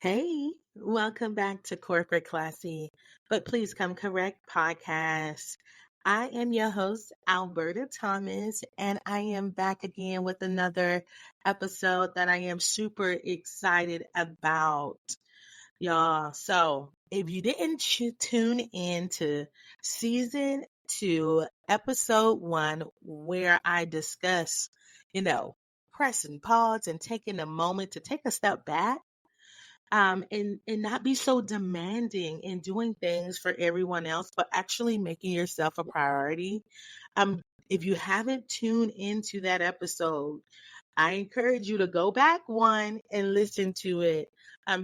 Hey, welcome back to Corporate Classy, but please come correct podcast. I am your host, Alberta Thomas, and I am back again with another episode that I am super excited about, y'all. So, if you didn't tune in to season 2, episode 1, where I discuss, you know, pressing pause and taking a moment to take a step back and not be so demanding in doing things for everyone else, but actually making yourself a priority. Um, if you haven't tuned into that episode, I encourage you to go back one and listen to it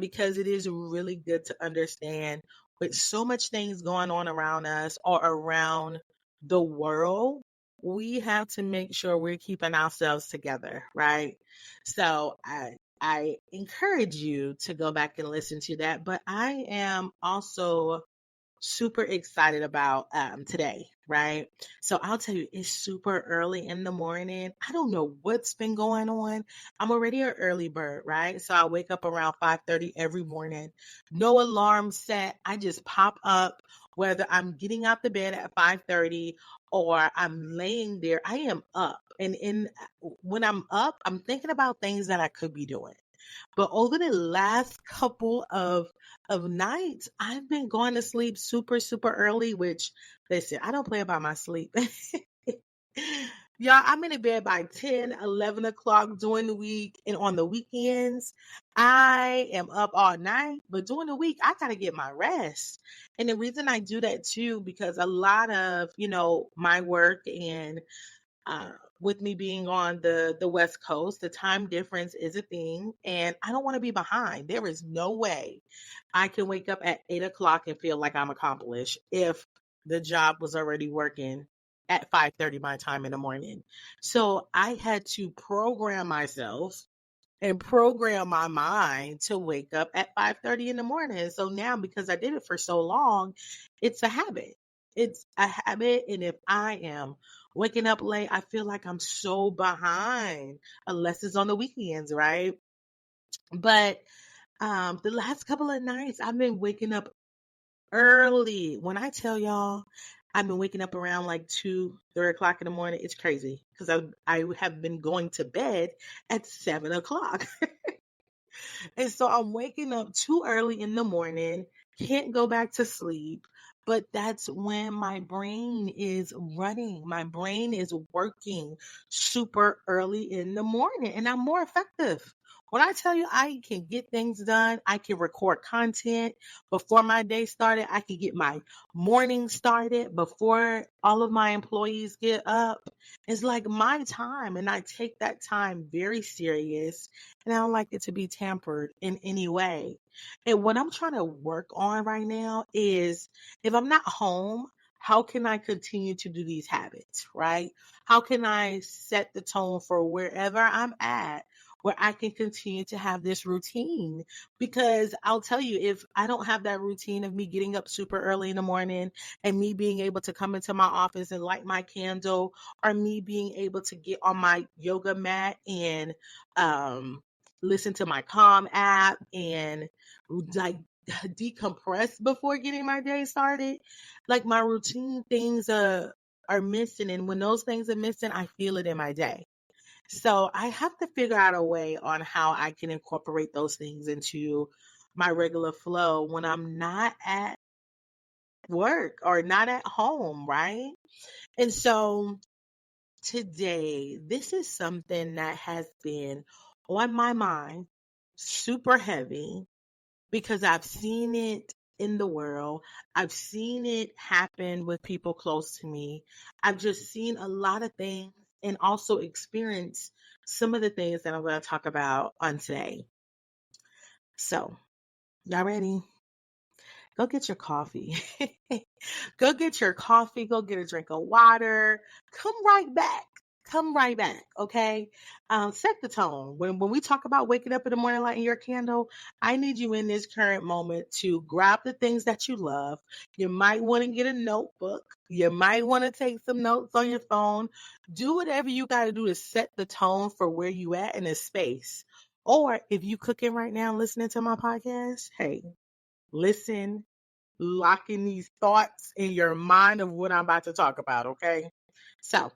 because it is really good to understand with so much things going on around us or around the world. We have to make sure we're keeping ourselves together, right? So I encourage you to go back and listen to that. But I am also super excited about today, right? So I'll tell you, it's super early in the morning. I don't know what's been going on. I'm already an early bird, right? So I wake up around 5:30 every morning. No alarm set. I just pop up whether I'm getting out the bed at 5:30 or I'm laying there. I am up. And when I'm up, I'm thinking about things that I could be doing. But over the last couple of nights, I've been going to sleep super, super early, which listen, I don't play about my sleep. Y'all, I'm in the bed by 10, 11 o'clock during the week. And on the weekends, I am up all night. But during the week, I got to get my rest. And the reason I do that too, because a lot of, my work and uh, with me being on the West Coast, the time difference is a thing, and I don't want to be behind. There is no way I can wake up at 8 o'clock and feel like I'm accomplished if the job was already working at 5:30 my time in the morning. So I had to program myself and program my mind to wake up at 5:30 in the morning. So now, because I did it for so long, it's a habit. It's a habit. And if I am waking up late, I feel like I'm so behind, unless it's on the weekends, right? But the last couple of nights, I've been waking up early. When I tell y'all, I've been waking up around like 2, 3 o'clock in the morning. It's crazy because I have been going to bed at 7 o'clock. And so I'm waking up too early in the morning, can't go back to sleep. But that's when my brain is running. My brain is working super early in the morning, and I'm more effective. When I tell you I can get things done, I can record content before my day started. I can get my morning started before all of my employees get up. It's like my time, and I take that time very serious, and I don't like it to be tampered in any way. And what I'm trying to work on right now is if I'm not home, how can I continue to do these habits, right? How can I set the tone for wherever I'm at? Where I can continue to have this routine. Because I'll tell you, if I don't have that routine of me getting up super early in the morning and me being able to come into my office and light my candle, or me being able to get on my yoga mat and um, listen to my Calm app and like decompress before getting my day started. Like my routine things are missing, and when those things are missing, I feel it in my day. So I have to figure out a way on how I can incorporate those things into my regular flow when I'm not at work or not at home, right? And so today, this is something that has been on my mind super heavy because I've seen it in the world. I've seen it happen with people close to me. I've just seen a lot of things and also experienced some of the things that I'm going to talk about on today. So, y'all ready? Go get your coffee. Go get your coffee. Go get a drink of water. Come right back. Come right back. Okay. Set the tone. When we talk about waking up in the morning, lighting your candle, I need you in this current moment to grab the things that you love. You might want to get a notebook. You might want to take some notes on your phone. Do whatever you got to do to set the tone for where you at in a space. Or if you cooking right now listening to my podcast, hey, listen, lock in these thoughts in your mind of what I'm about to talk about, okay? So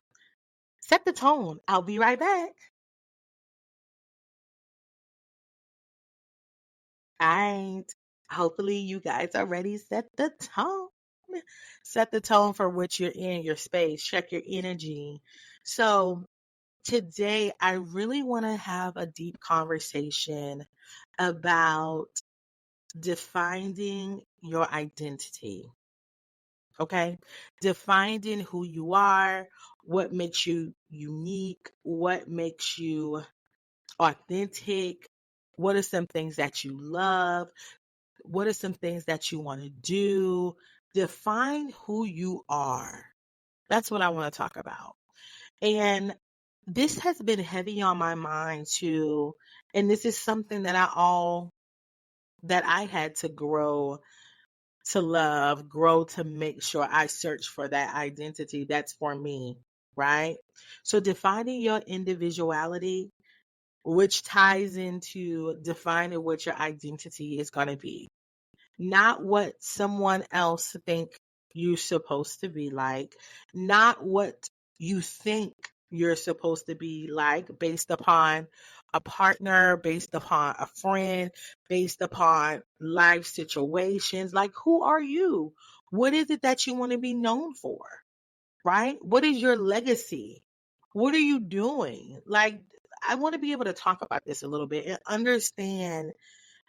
set the tone. I'll be right back. All right. Hopefully you guys are ready. Set the tone. Set the tone for what you're in, your space. Check your energy. So today I really want to have a deep conversation about defining your identity. Okay. Defining who you are, what makes you unique, what makes you authentic, what are some things that you love, what are some things that you want to do. Define who you are. That's what I want to talk about. And this has been heavy on my mind too. And this is something that I had to grow to love, grow to make sure I search for that identity that's for me, right? So defining your individuality, which ties into defining what your identity is going to be, not what someone else think you're supposed to be like, not what you think you're supposed to be like based upon a partner, based upon a friend, based upon life situations. Like, who are you? What is it that you want to be known for? Right? What is your legacy? What are you doing? Like, I want to be able to talk about this a little bit and understand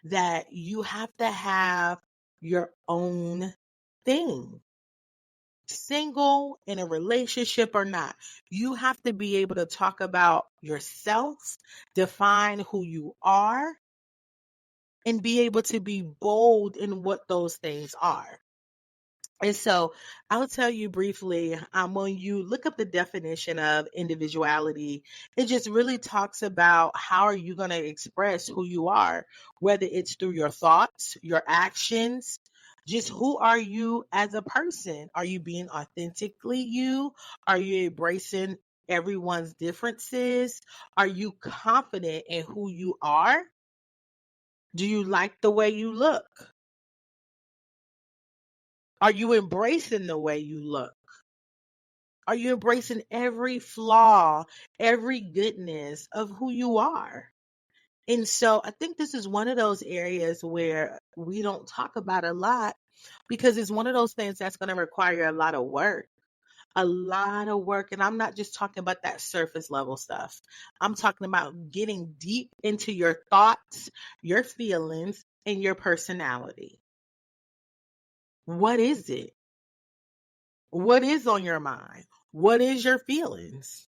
that you have to have your own thing. Single, in a relationship or not, you have to be able to talk about yourself, define who you are, and be able to be bold in what those things are. And so I'll tell you briefly, when you look up the definition of individuality, it just really talks about how are you going to express who you are, whether it's through your thoughts, your actions, just who are you as a person? Are you being authentically you? Are you embracing everyone's differences? Are you confident in who you are? Do you like the way you look? Are you embracing the way you look? Are you embracing every flaw, every goodness of who you are? And so I think this is one of those areas where we don't talk about a lot because it's one of those things that's going to require a lot of work. A lot of work. And I'm not just talking about that surface level stuff. I'm talking about getting deep into your thoughts, your feelings, and your personality. What is it? What is on your mind? What is your feelings?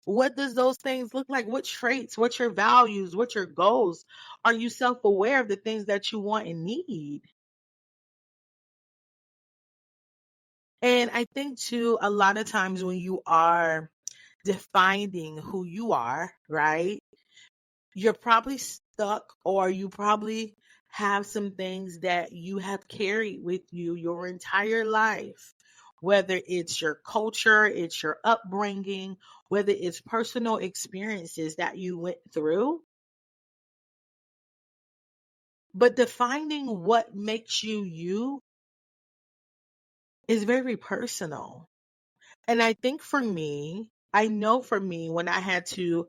What does those things look like? What traits? What's your values? What's your goals? Are you self-aware of the things that you want and need? And I think too, a lot of times when you are defining who you are, right? You're probably stuck or you probably have some things that you have carried with you your entire life, whether it's your culture, it's your upbringing, whether it's personal experiences that you went through. But defining what makes you you is very personal. And I think for me, I know for me, when I had to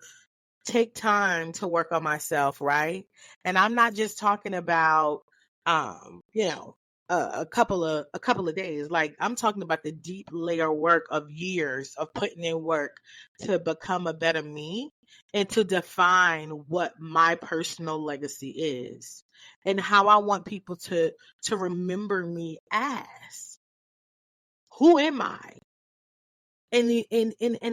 take time to work on myself, right? And I'm not just talking about you know, a couple of days. Like I'm talking about the deep layer work of years of putting in work to become a better me and to define what my personal legacy is and how I want people to remember me as. Who am I? And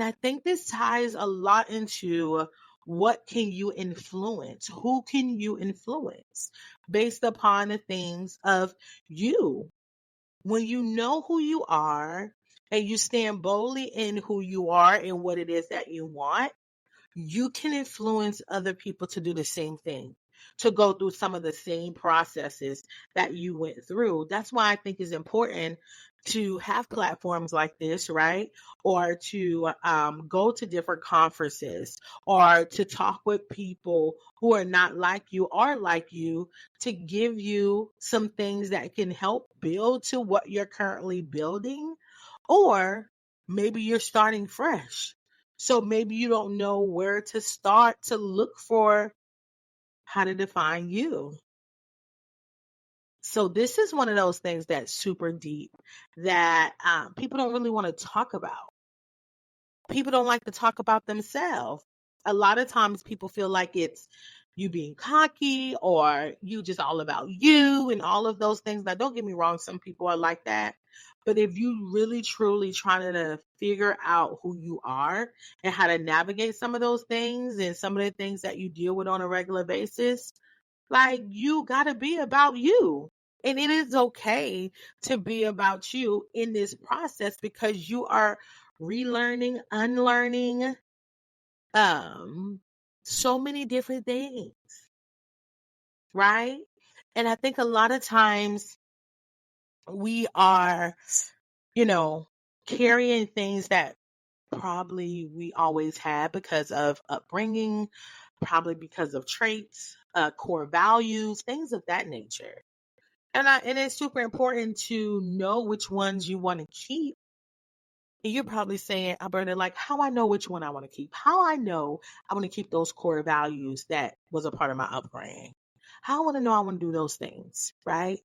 I think this ties a lot into what can you influence? Who can you influence based upon the things of you? When you know who you are and you stand boldly in who you are and what it is that you want, you can influence other people to do the same thing. to go through some of the same processes that you went through. That's why I think it's important to have platforms like this, right? Or to go to different conferences, or to talk with people who are not like you or like you, to give you some things that can help build to what you're currently building. Or maybe you're starting fresh. So maybe you don't know where to start to look for how to define you. So this is one of those things that's super deep that people don't really want to talk about. People don't like to talk about themselves. A lot of times people feel like it's you being cocky, or you just all about you and all of those things. Now, don't get me wrong, some people are like that. But if you really truly trying to figure out who you are and how to navigate some of those things and some of the things that you deal with on a regular basis, like, you got to be about you. And it is okay to be about you in this process, because you are relearning, unlearning, um, so many different things, right? And I think a lot of times we are, you know, carrying things that probably we always had because of upbringing, probably because of traits, core values, things of that nature. And it's super important to know which ones you want to keep. And you're probably saying, Alberta, like, how I know which one I want to keep? How I know I want to keep those core values that was a part of my upbringing? How I want to know I want to do those things, right?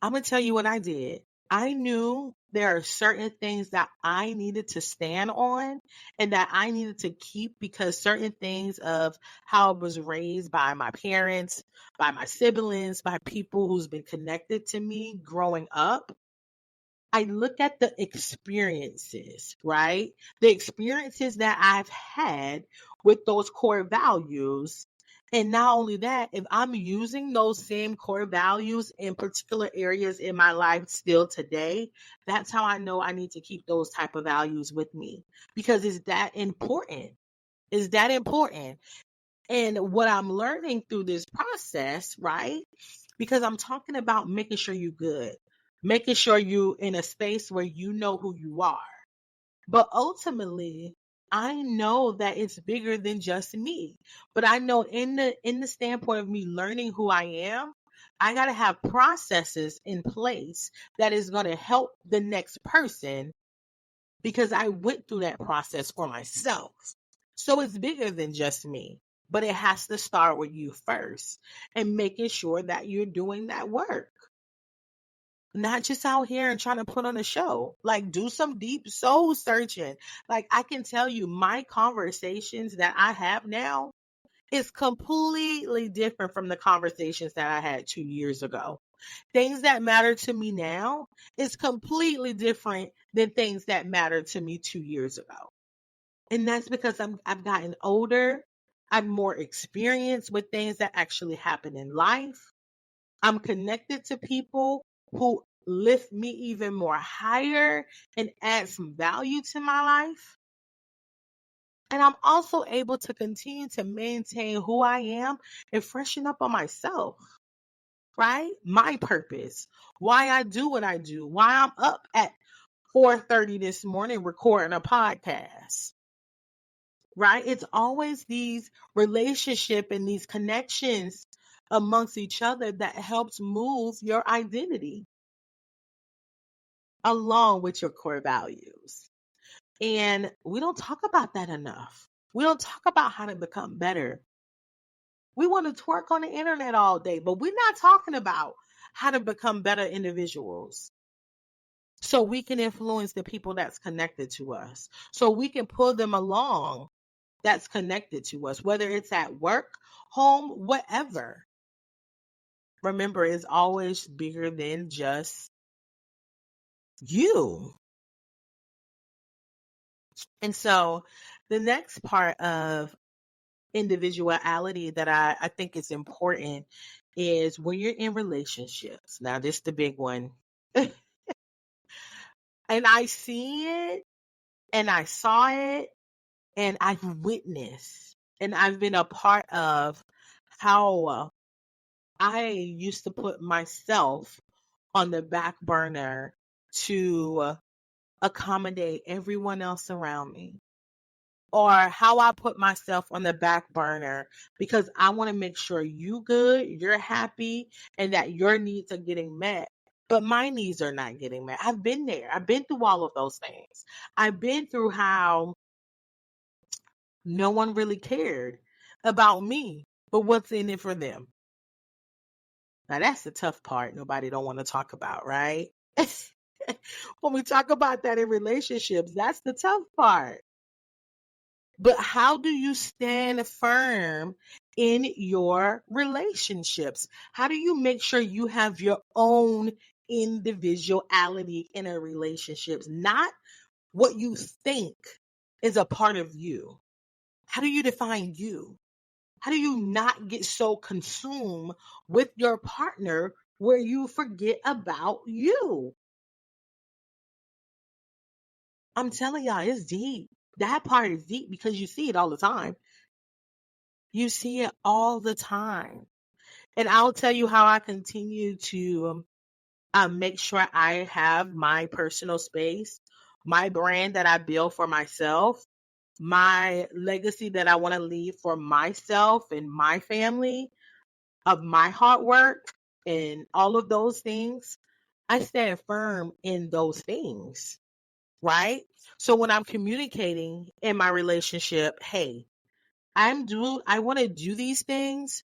I'm going to tell you what I did. I knew there are certain things that I needed to stand on and that I needed to keep, because certain things of how I was raised by my parents, by my siblings, by people who's been connected to me growing up, I look at the experiences, right? The experiences that I've had with those core values. And not only that, if I'm using those same core values in particular areas in my life still today, that's how I know I need to keep those type of values with me, because it's that important. It's that important. And what I'm learning through this process, right? Because I'm talking about making sure you're good, making sure you're in a space where you know who you are. But ultimately, I know that it's bigger than just me. But I know in the standpoint of me learning who I am, I got to have processes in place that is going to help the next person, because I went through that process for myself. So it's bigger than just me, but it has to start with you first, and making sure that you're doing that work. Not just out here and trying to put on a show. Like, do some deep soul searching. Like, I can tell you, my conversations that I have now is completely different from the conversations that I had 2 years ago. Things that matter to me now is completely different than things that mattered to me 2 years ago. And that's because I've gotten older. I'm more experienced with things that actually happen in life. I'm connected to people who lift me even more higher and add some value to my life. And I'm also able to continue to maintain who I am and freshen up on myself, right? My purpose, why I do what I do, why I'm up at 4:30 this morning recording a podcast, right? It's always these relationship and these connections amongst each other that helps move your identity along with your core values. And we don't talk about that enough. We don't talk about how to become better. We want to twerk on the internet all day, but we're not talking about how to become better individuals, so we can influence the people that's connected to us, so we can pull them along that's connected to us, whether it's at work, home, whatever. Remember, it's always bigger than just you. And so the next part of individuality that I think is important is when you're in relationships. Now, this is the big one. And I see it, and I saw it, and I've witnessed, and I've been a part of how I used to put myself on the back burner to accommodate everyone else around me, or how I put myself on the back burner because I want to make sure you good, you're happy, and that your needs are getting met. But my needs are not getting met. I've been there. I've been through all of those things. I've been through how no one really cared about me, but what's in it for them. Now that's the tough part nobody don't want to talk about, right? When we talk about that in relationships, that's the tough part. But how do you stand firm in your relationships? How do you make sure you have your own individuality in a relationships, not what you think is a part of you? How do you define you? How do you not get so consumed with your partner where you forget about you? I'm telling y'all, it's deep. That part is deep because you see it all the time. You see it all the time. And I'll tell you how I continue to make sure I have my personal space, my brand that I build for myself, my legacy that I want to leave for myself and my family of my hard work and all of those things. I stand firm in those things, right? So when I'm communicating in my relationship, hey, I want to do these things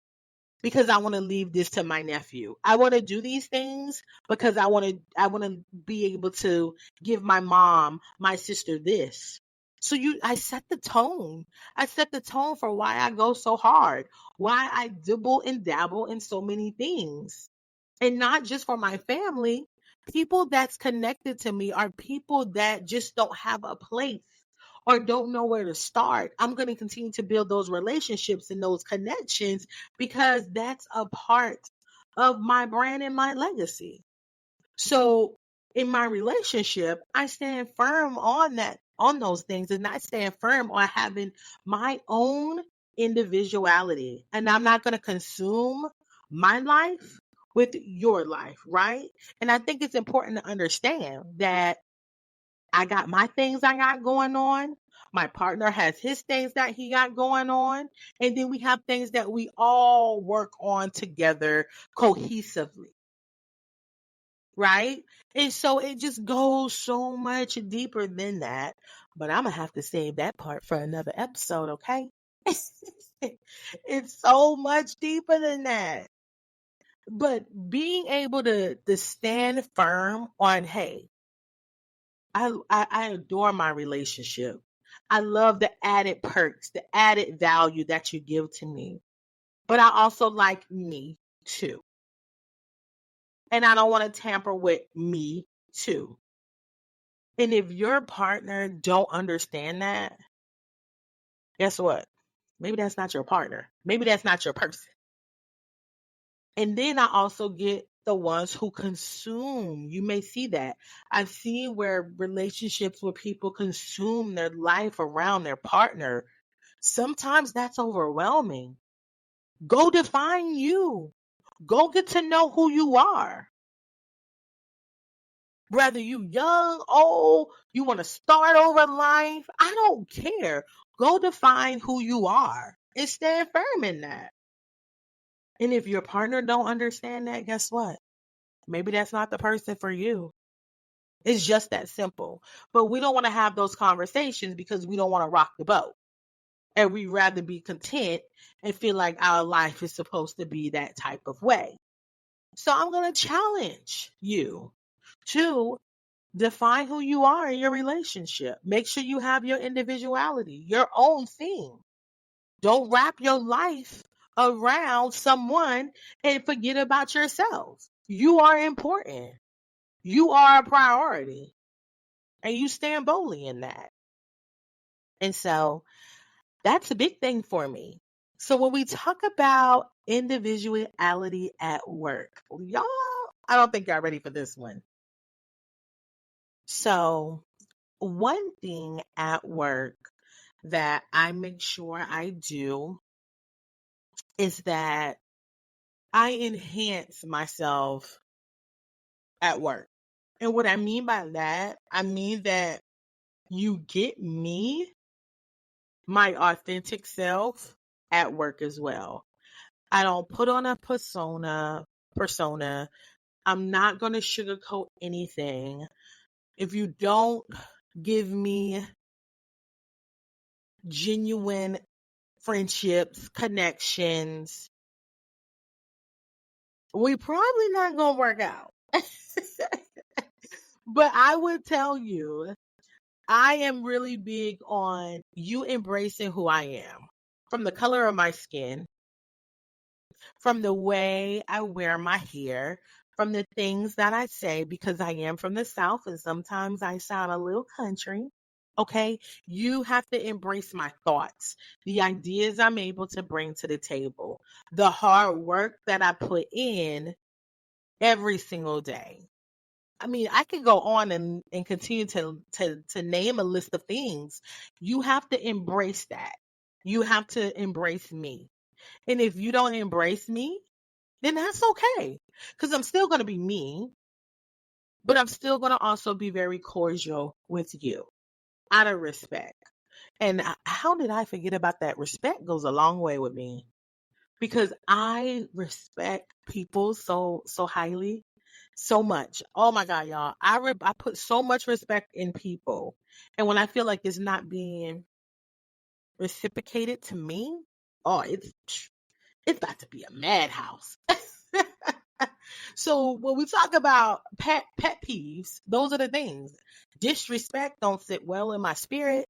because I want to leave this to my nephew. I want to do these things because I want to be able to give my mom, my sister this. So I set the tone. I set the tone for why I go so hard, why I dibble and dabble in so many things. And not just for my family. People that's connected to me are people that just don't have a place or don't know where to start. I'm going to continue to build those relationships and those connections because that's a part of my brand and my legacy. So in my relationship, I stand firm on that, on those things, and I stand firm on having my own individuality. And I'm not going to consume my life with your life, right? And I think it's important to understand that I got my things I got going on. My partner has his things that he got going on. And then we have things that we all work on together cohesively, right? And so it just goes so much deeper than that. But I'm going to have to save that part for another episode, okay? It's so much deeper than that. But being able to stand firm on, hey, I adore my relationship. I love the added perks, the added value that you give to me. But I also like me too. And I don't want to tamper with me too. And if your partner don't understand that, guess what? Maybe that's not your partner. Maybe that's not your person. And then I also get the ones who consume. You may see that. I've seen where relationships where people consume their life around their partner. Sometimes that's overwhelming. Go define you. Go get to know who you are. Whether you young, old, you want to start over life, I don't care. Go define who you are and stand firm in that. And if your partner don't understand that, guess what? Maybe that's not the person for you. It's just that simple. But we don't want to have those conversations because we don't want to rock the boat. And we rather be content and feel like our life is supposed to be that type of way. So I'm going to challenge you to define who you are in your relationship. Make sure you have your individuality, your own thing. Don't wrap your life around someone and forget about yourself. You are important. You are a priority. And you stand boldly in that. And so that's a big thing for me. So when we talk about individuality at work, y'all, I don't think y'all ready for this one. So one thing at work that I make sure I do is that I enhance myself at work. And what I mean by that, I mean that you get me, my authentic self, at work as well. I don't put on a persona. I'm not going to sugarcoat anything. If you don't give me genuine friendships, connections, we probably not going to work out. But I would tell you, I am really big on you embracing who I am. From the color of my skin, from the way I wear my hair, from the things that I say, because I am from the South and sometimes I sound a little country. Okay, you have to embrace my thoughts, the ideas I'm able to bring to the table, the hard work that I put in every single day. I mean, I could go on and continue to name a list of things. You have to embrace that. You have to embrace me. And if you don't embrace me, then that's okay. Because I'm still going to be me, but I'm still going to also be very cordial with you out of respect. And how did I forget about that? Respect goes a long way with me because I respect people so highly, so much. Oh my God, y'all! I put so much respect in people, and when I feel like it's not being reciprocated to me, oh, it's about to be a madhouse. So when we talk about pet peeves, those are the things. Disrespect don't sit well in my spirit,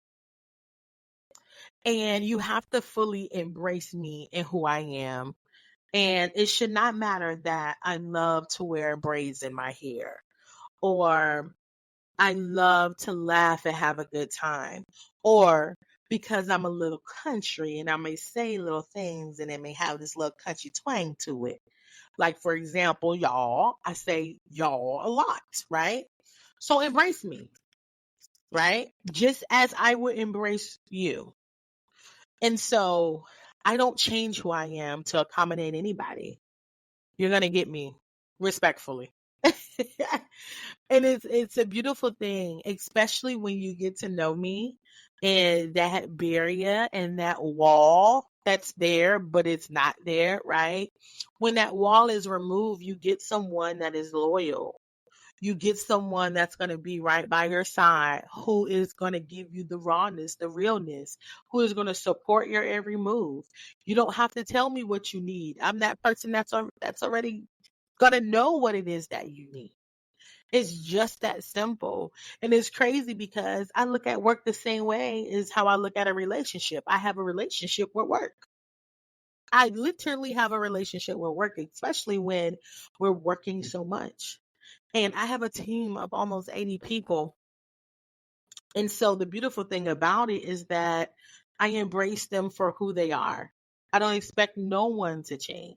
and you have to fully embrace me and who I am. And it should not matter that I love to wear braids in my hair or I love to laugh and have a good time or because I'm a little country and I may say little things and it may have this little country twang to it. Like, for example, y'all, I say y'all a lot, right? So embrace me, right? Just as I would embrace you. And so I don't change who I am to accommodate anybody. You're going to get me respectfully. And it's a beautiful thing, especially when you get to know me and that barrier and that wall that's there, but it's not there, right? When that wall is removed, you get someone that is loyal. You get someone that's going to be right by your side, who is going to give you the rawness, the realness, who is going to support your every move. You don't have to tell me what you need. I'm that person that's already going to know what it is that you need. It's just that simple. And it's crazy because I look at work the same way as how I look at a relationship. I have a relationship with work. I literally have a relationship with work, especially when we're working so much. And I have a team of almost 80 people. And so the beautiful thing about it is that I embrace them for who they are. I don't expect no one to change.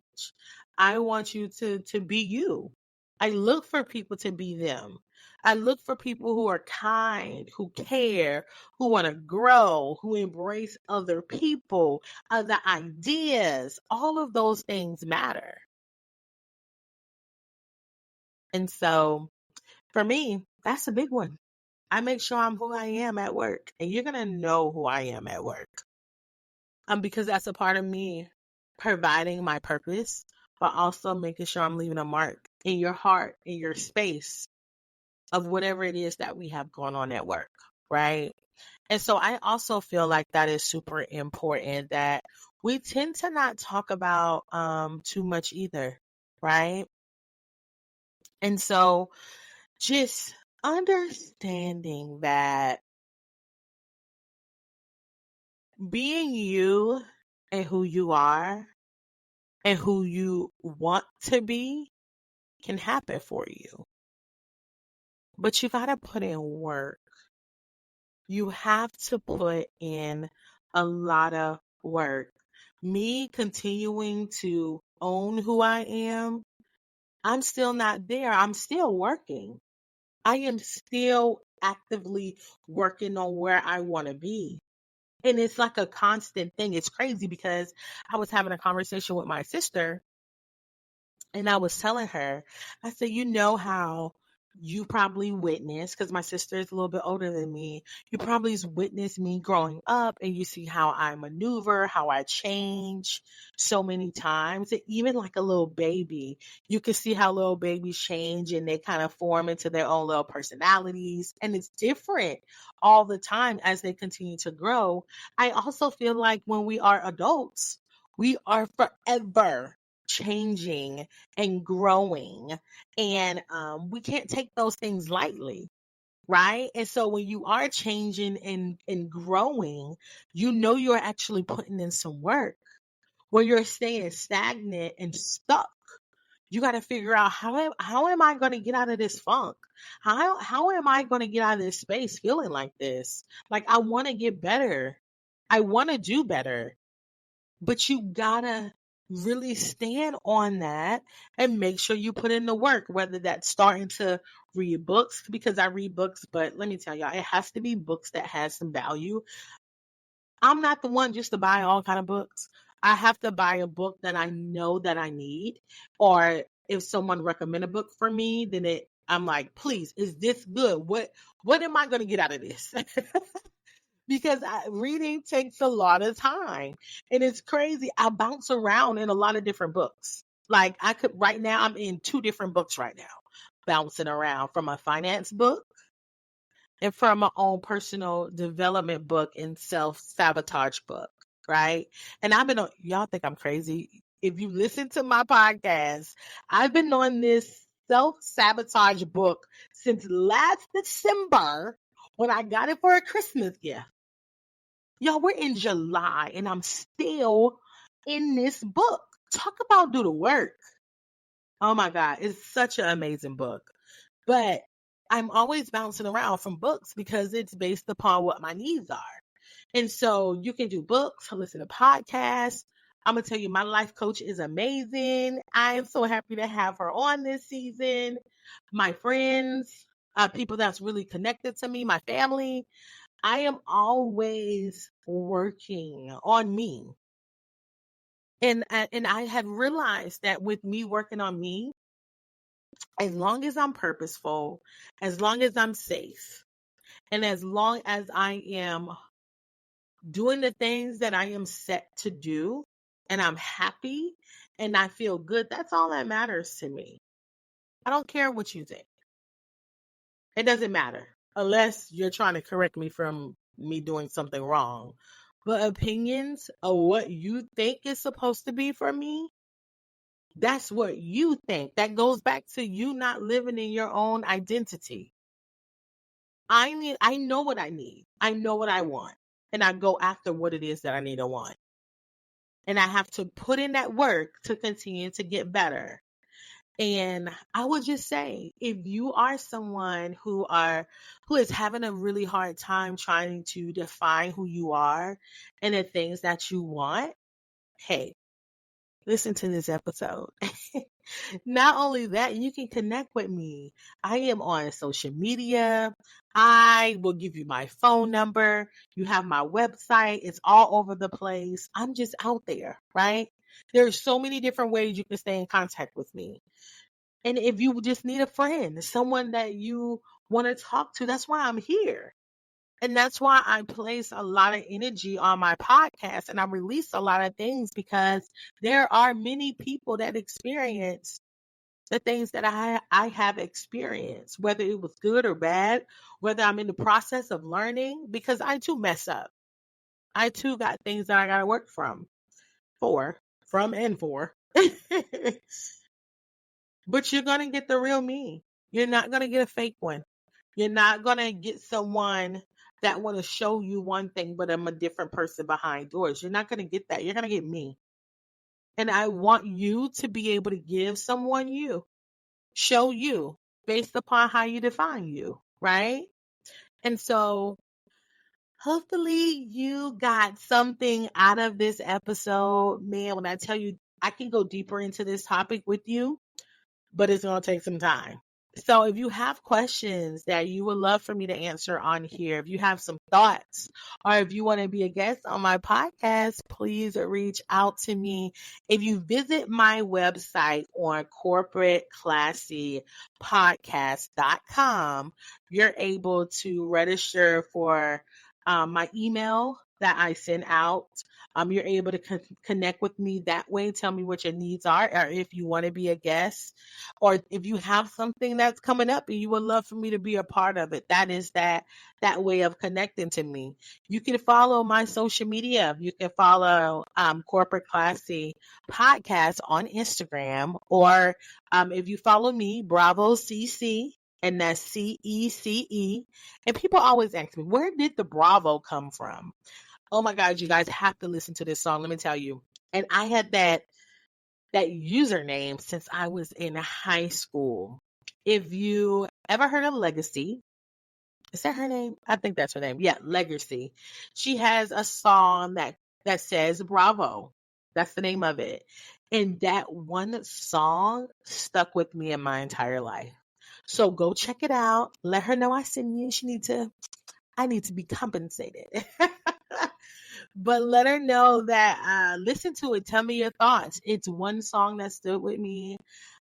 I want you to be you. I look for people to be them. I look for people who are kind, who care, who want to grow, who embrace other people, other ideas. All of those things matter. And so for me, that's a big one. I make sure I'm who I am at work, and you're gonna know who I am at work. Because that's a part of me providing my purpose, but also making sure I'm leaving a mark in your heart, in your space of whatever it is that we have going on at work, right? And so I also feel like that is super important that we tend to not talk about too much either, right? And so just understanding that being you and who you are and who you want to be can happen for you. But you got to put in work. You have to put in a lot of work. Me continuing to own who I am, I'm still not there. I'm still working. I am still actively working on where I want to be. And it's like a constant thing. It's crazy because I was having a conversation with my sister and I was telling her, I said, you know how you probably witnessed, because my sister is a little bit older than me, you probably witnessed me growing up and you see how I maneuver, how I change so many times. And even like a little baby, you can see how little babies change and they kind of form into their own little personalities. And it's different all the time as they continue to grow. I also feel like when we are adults, we are forever changing and growing. And we can't take those things lightly, right? And so when you are changing and growing, you know you're actually putting in some work. When you're staying stagnant and stuck, you got to figure out how am I going to get out of this funk? How am I going to get out of this space feeling like this? Like I want to get better. I want to do better. But you gotta really stand on that and make sure you put in the work, whether that's starting to read books, because I read books, but let me tell y'all, it has to be books that has some value. I'm not the one just to buy all kind of books. I have to buy a book that I know that I need, or if someone recommend a book for me, then I'm like, please, is this good? What am I going to get out of this? Because reading takes a lot of time and it's crazy. I bounce around in a lot of different books. Like I could right now, I'm in two different books right now, bouncing around from a finance book and from my own personal development book and self-sabotage book. Right. And I've been on, y'all think I'm crazy. If you listen to my podcast, I've been on this self-sabotage book since last December when I got it for a Christmas gift. Y'all, we're in July and I'm still in this book. Talk about do the work. Oh my God, it's such an amazing book. But I'm always bouncing around from books because it's based upon what my needs are. And so you can do books, listen to podcasts. I'm going to tell you, my life coach is amazing. I am so happy to have her on this season. My friends, people that's really connected to me, my family. I am always working on me. And I have realized that with me working on me, as long as I'm purposeful, as long as I'm safe, and as long as I am doing the things that I am set to do, and I'm happy and I feel good, that's all that matters to me. I don't care what you think. It doesn't matter unless you're trying to correct me from me doing something wrong. But opinions of what you think is supposed to be for me, that's what you think. That goes back to you not living in your own identity. I know what I need. I know what I want. And I go after what it is that I need and want. And I have to put in that work to continue to get better. And I would just say, if you are someone who is having a really hard time trying to define who you are and the things that you want, hey, listen to this episode. Not only that, you can connect with me. I am on social media. I will give you my phone number. You have my website. It's all over the place. I'm just out there, right? There's so many different ways you can stay in contact with me. And if you just need a friend, someone that you want to talk to, that's why I'm here. And that's why I place a lot of energy on my podcast and I release a lot of things because there are many people that experience the things that I have experienced, whether it was good or bad, whether I'm in the process of learning, because I too mess up. I too got things that I got to work from and for. But you're going to get the real me. You're not going to get a fake one. You're not going to get someone that want to show you one thing, but I'm a different person behind doors. You're not going to get that. You're going to get me. And I want you to be able to give someone you, show you based upon how you define you, right? And so hopefully you got something out of this episode. Man, when I tell you, I can go deeper into this topic with you, but it's going to take some time. So if you have questions that you would love for me to answer on here, if you have some thoughts, or if you want to be a guest on my podcast, please reach out to me. If you visit my website on corporateclassypodcast.com, you're able to register for my email that I send out. You're able to connect with me that way. Tell me what your needs are, or if you want to be a guest, or if you have something that's coming up and you would love for me to be a part of it. That is that way of connecting to me. You can follow my social media. You can follow Corporate Classy Podcast on Instagram, or if you follow me, Bravo CC. And that's CECE. And people always ask me, where did the Bravo come from? Oh my God, you guys have to listen to this song. Let me tell you. And I had that username since I was in high school. If you ever heard of Legacy, is that her name? I think that's her name. Yeah, Legacy. She has a song that says Bravo. That's the name of it. And that one song stuck with me in my entire life. So go check it out. Let her know I sent you. I need to be compensated. But let her know that listen to it. Tell me your thoughts. It's one song that stood with me.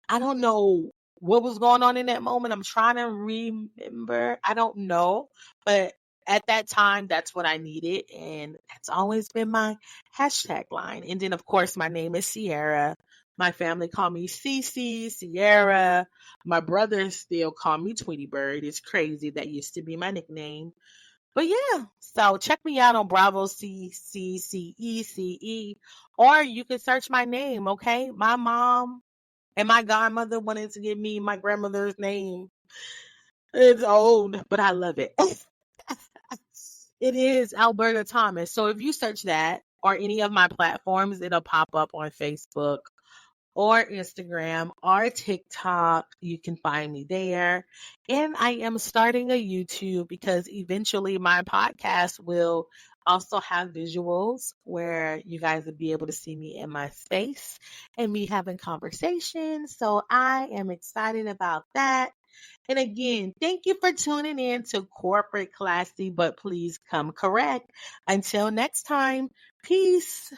I don't know what was going on in that moment. I'm trying to remember. I don't know. But at that time, that's what I needed. And that's always been my hashtag line. And then, of course, my name is Sierra. My family call me Cece, Sierra. My brothers still call me Tweety Bird. It's crazy. That used to be my nickname. But yeah, so check me out on Bravo CCCECE, or you can search my name, okay? My mom and my godmother wanted to give me my grandmother's name. It's old, but I love it. It is Alberta Thomas. So if you search that or any of my platforms, it'll pop up on Facebook or Instagram or TikTok. You can find me there. And I am starting a YouTube because eventually my podcast will also have visuals where you guys will be able to see me in my space and me having conversations. So I am excited about that. And again, thank you for tuning in to Corporate Classy, but please come correct. Until next time, peace.